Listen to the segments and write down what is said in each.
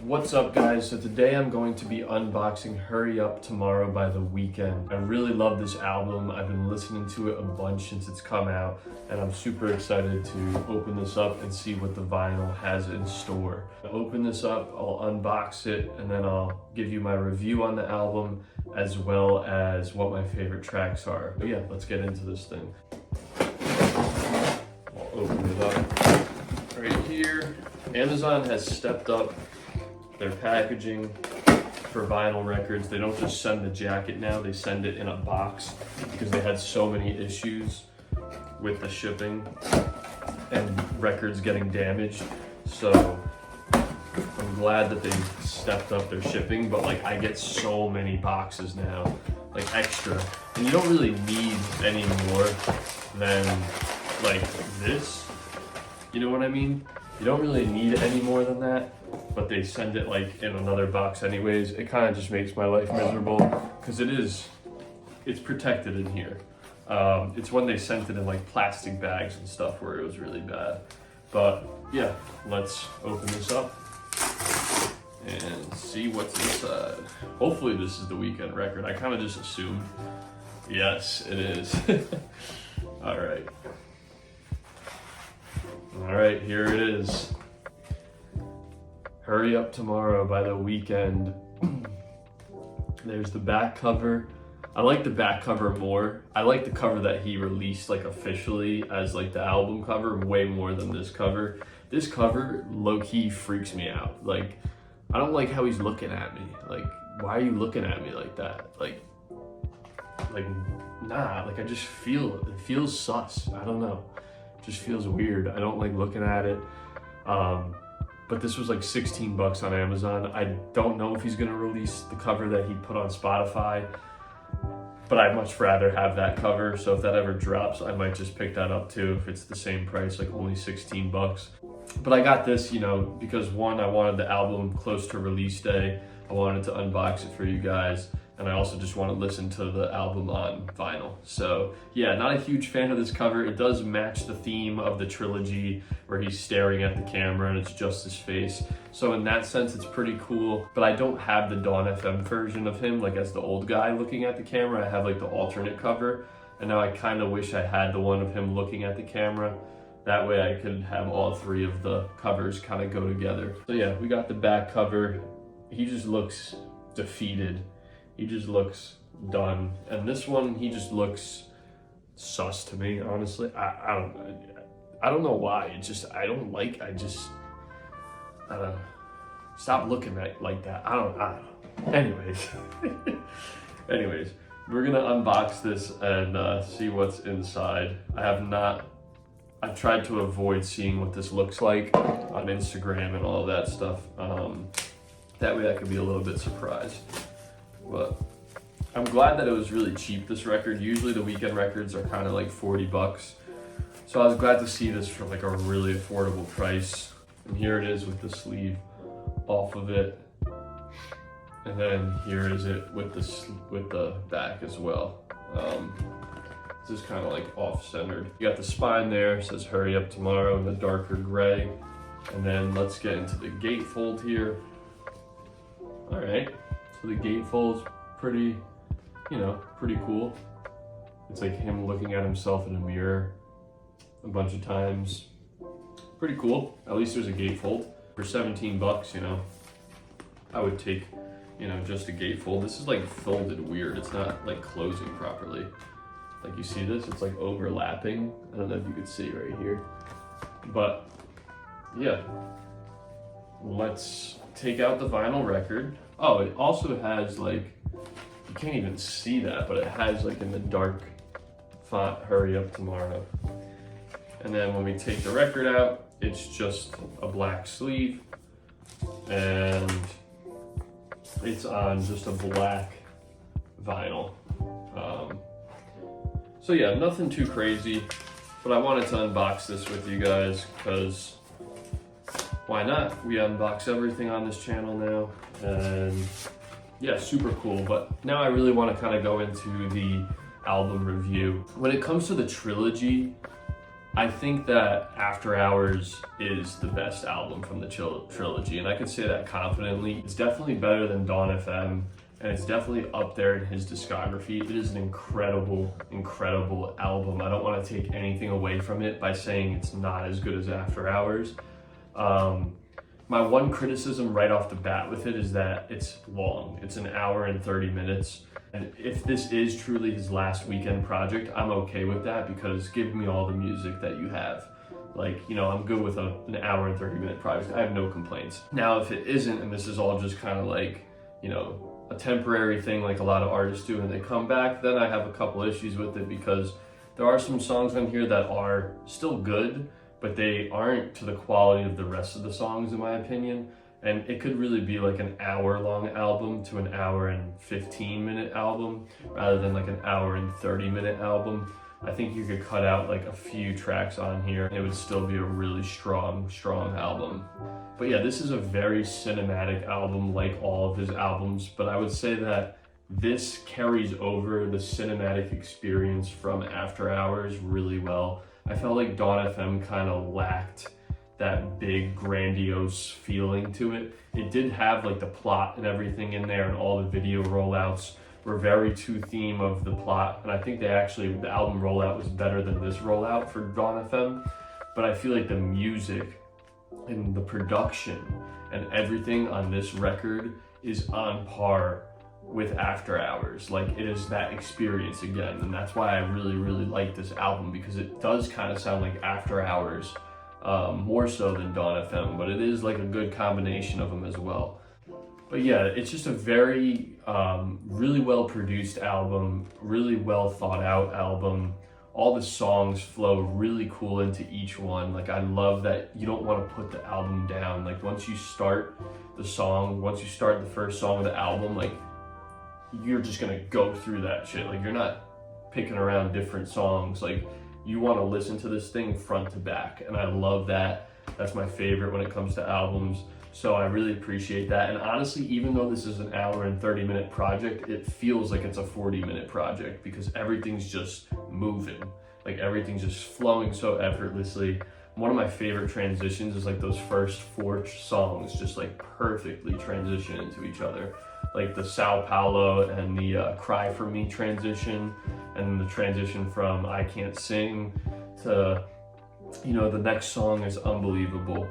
What's up, guys? So today I'm going to be unboxing Hurry Up Tomorrow by The Weeknd. I really love this album. I've been listening to it a bunch since it's come out, and I'm super excited to open this up and see what the vinyl has in store. I'll open this up, I'll unbox it, and then I'll give you my review on the album as well as what my favorite tracks are. But yeah, let's get into this thing. I'll open it up right here. Amazon has stepped up their packaging for vinyl records. They don't just send the jacket now, they send it in a box because they had so many issues with the shipping and records getting damaged. So I'm glad that they stepped up their shipping, but like I get so many boxes now, like extra, and you don't really need any more than like this. You know what I mean? You don't really need any more than that, but they send it like in another box anyways. It kind of just makes my life miserable because it's protected in here. It's when they sent it in like plastic bags and stuff where it was really bad. But yeah, let's open this up and see what's inside. Hopefully this is the Weeknd record. I kind of just assumed. Yes, it is. All right. All right, here it is. Hurry Up Tomorrow by The Weeknd. There's the back cover. I like the back cover more. I like the cover that he released like officially as like the album cover way more than this cover. This cover low-key freaks me out. Like, I don't like how he's looking at me. Like, why are you looking at me like that? Like nah, like I just it feels sus. I don't know. Just feels weird. I don't like looking at it. But this was like 16 bucks on Amazon. I don't know if he's gonna release the cover that he put on Spotify, but I'd much rather have that cover. So if that ever drops, I might just pick that up too if it's the same price, like only 16 bucks. But I got this, you know, because one, I wanted the album close to release day. I wanted to unbox it for you guys. And I also just want to listen to the album on vinyl. So yeah, not a huge fan of this cover. It does match the theme of the trilogy where he's staring at the camera and it's just his face. So in that sense, it's pretty cool. But I don't have the Dawn FM version of him, like as the old guy looking at the camera. I have like the alternate cover. And now I kind of wish I had the one of him looking at the camera. That way I could have all three of the covers kind of go together. So yeah, we got the back cover. He just looks defeated. He just looks done. And this one, he just looks sus to me, honestly. I don't know why. I don't know. Stop looking at it like that. I don't know. Anyways, we're gonna unbox this and see what's inside. I've tried to avoid seeing what this looks like on Instagram and all of that stuff. That way I could be a little bit surprised. But I'm glad that it was really cheap, this record. Usually the Weeknd records are kind of like 40 bucks. So I was glad to see this for like a really affordable price. And here it is with the sleeve off of it. And then here is it with the back as well. This is kind of like off-centered. You got the spine there, it says Hurry Up Tomorrow in the darker gray. And then let's get into the gatefold here. All right. So the gatefold's pretty cool. It's like him looking at himself in a mirror a bunch of times. Pretty cool. At least there's a gatefold. For 17 bucks, you know, I would take, you know, just a gatefold. This is like folded weird. It's not like closing properly. Like you see this, it's like overlapping. I don't know if you could see right here. But yeah, let's take out the vinyl record. Oh, it also has like, you can't even see that, but it has like in the dark font, Hurry Up Tomorrow. And then when we take the record out, it's just a black sleeve and it's on just a black vinyl. So yeah, nothing too crazy, but I wanted to unbox this with you guys because why not? We unbox everything on this channel now, and yeah, super cool. But now I really want to kind of go into the album review. When it comes to the trilogy, I think that After Hours is the best album from the trilogy, and I could say that confidently. It's definitely better than Dawn FM, and it's definitely up there in his discography. It is an incredible, incredible album. I don't want to take anything away from it by saying it's not as good as After Hours. My one criticism right off the bat with it is that it's long. It's an hour and 30 minutes. And if this is truly his last Weeknd project, I'm okay with that, because give me all the music that you have. Like, you know, I'm good with an hour and 30 minute project. I have no complaints. Now, if it isn't, and this is all just kind of like, you know, a temporary thing like a lot of artists do and they come back, then I have a couple issues with it, because there are some songs on here that are still good, but they aren't to the quality of the rest of the songs, in my opinion. And it could really be like an hour-long album to an hour and 15-minute album, rather than like an hour and 30-minute album. I think you could cut out like a few tracks on here, and it would still be a really strong album. But yeah, this is a very cinematic album, like all of his albums, but I would say that this carries over the cinematic experience from After Hours really well. I felt like Dawn FM kind of lacked that big grandiose feeling to it. It did have like the plot and everything in there, and all the video rollouts were very to theme of the plot, and I think the album rollout was better than this rollout for Dawn FM. But I feel like the music and the production and everything on this record is on par with After Hours. Like, it is that experience again, and that's why I really like this album, because it does kind of sound like After Hours, more so than Dawn FM, but it is like a good combination of them as well. But yeah, it's just a very really well produced album, really well thought out album. All the songs flow really cool into each one. Like, I love that you don't want to put the album down. Like, once you start the first song of the album, like, you're just gonna go through that shit. Like, you're not picking around different songs. Like, you want to listen to this thing front to back, and I love that. That's my favorite when it comes to albums. So I really appreciate that. And honestly, even though this is an hour and 30-minute project, it feels like it's a 40-minute project, because everything's just moving. Like, everything's just flowing so effortlessly. One of my favorite transitions is like those first 4 songs just like perfectly transition into each other. Like the Sao Paulo and the Cry For Me transition, and the transition from I Can't Sing to, you know, the next song is unbelievable.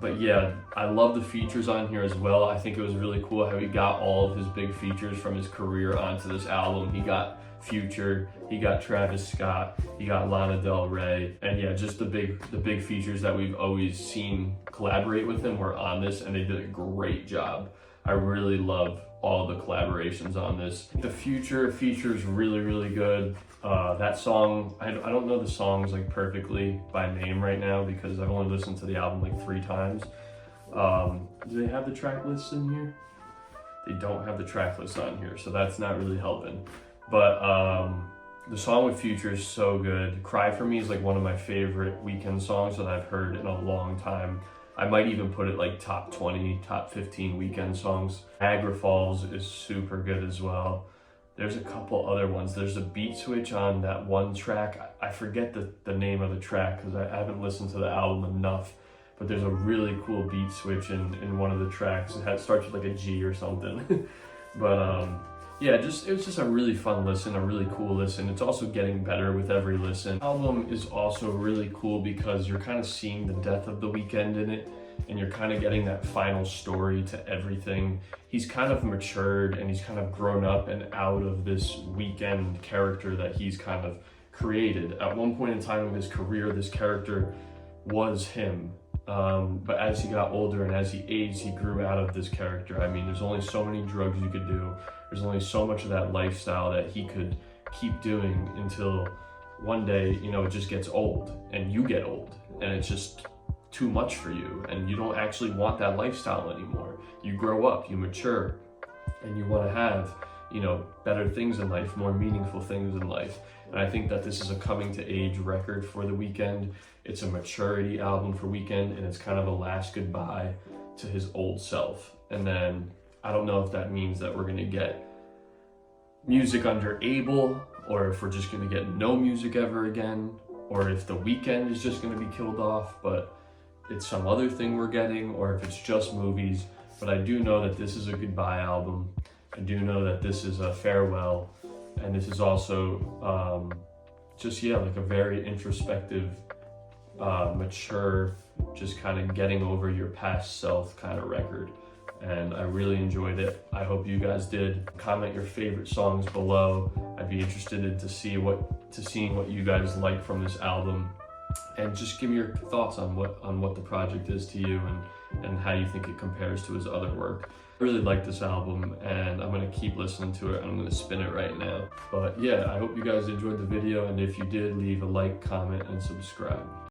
But yeah, I love the features on here as well. I think it was really cool how he got all of his big features from his career onto this album. He got Future, he got Travis Scott, he got Lana Del Rey, and yeah, just the big features that we've always seen collaborate with him were on this, and they did a great job. I really love all the collaborations on this. The Future feature is really good. That song, I don't know the songs like perfectly by name right now, because I've only listened to the album like 3 times. Do they have the track lists in here? They don't have the track list on here, so that's not really helping. But the song with Future is so good. Cry For Me is like one of my favorite Weeknd songs that I've heard in a long time. I might even put it like top 20, top 15 Weeknd songs. Niagara Falls is super good as well. There's a couple other ones. There's a beat switch on that one track. I forget the name of the track because I haven't listened to the album enough. But there's a really cool beat switch in one of the tracks. It starts with like a G or something. But yeah, it was just a really fun listen, a really cool listen. It's also getting better with every listen. The album is also really cool because you're kind of seeing the death of the Weeknd in it, and you're kind of getting that final story to everything. He's kind of matured, and he's kind of grown up and out of this Weeknd character that he's kind of created. At one point in time of his career, this character was him. But as he got older and as he aged, he grew out of this character. I mean, there's only so many drugs you could do. There's only so much of that lifestyle that he could keep doing until one day, you know, it just gets old and you get old and it's just too much for you and you don't actually want that lifestyle anymore. You grow up, you mature, and you want to have, you know, better things in life, more meaningful things in life. And I think that this is a coming to age record for the Weeknd. It's a maturity album for Weeknd, and it's kind of a last goodbye to his old self. And then I don't know if that means that we're gonna get music under Abel, or if we're just gonna get no music ever again, or if the Weeknd is just going to be killed off, but it's some other thing we're getting, or if it's just movies. But I do know that this is a goodbye album. I do know that this is a farewell, and this is also just, yeah, like a very introspective, mature, just kind of getting over your past self kind of record. And I really enjoyed it. I hope you guys did. Comment your favorite songs below. I'd be interested in seeing what you guys like from this album, and just give me your thoughts on what the project is to you, and how you think it compares to his other work. I really like this album, and I'm gonna keep listening to it, and I'm gonna spin it right now. But yeah, I hope you guys enjoyed the video, and if you did, leave a like, comment, and subscribe.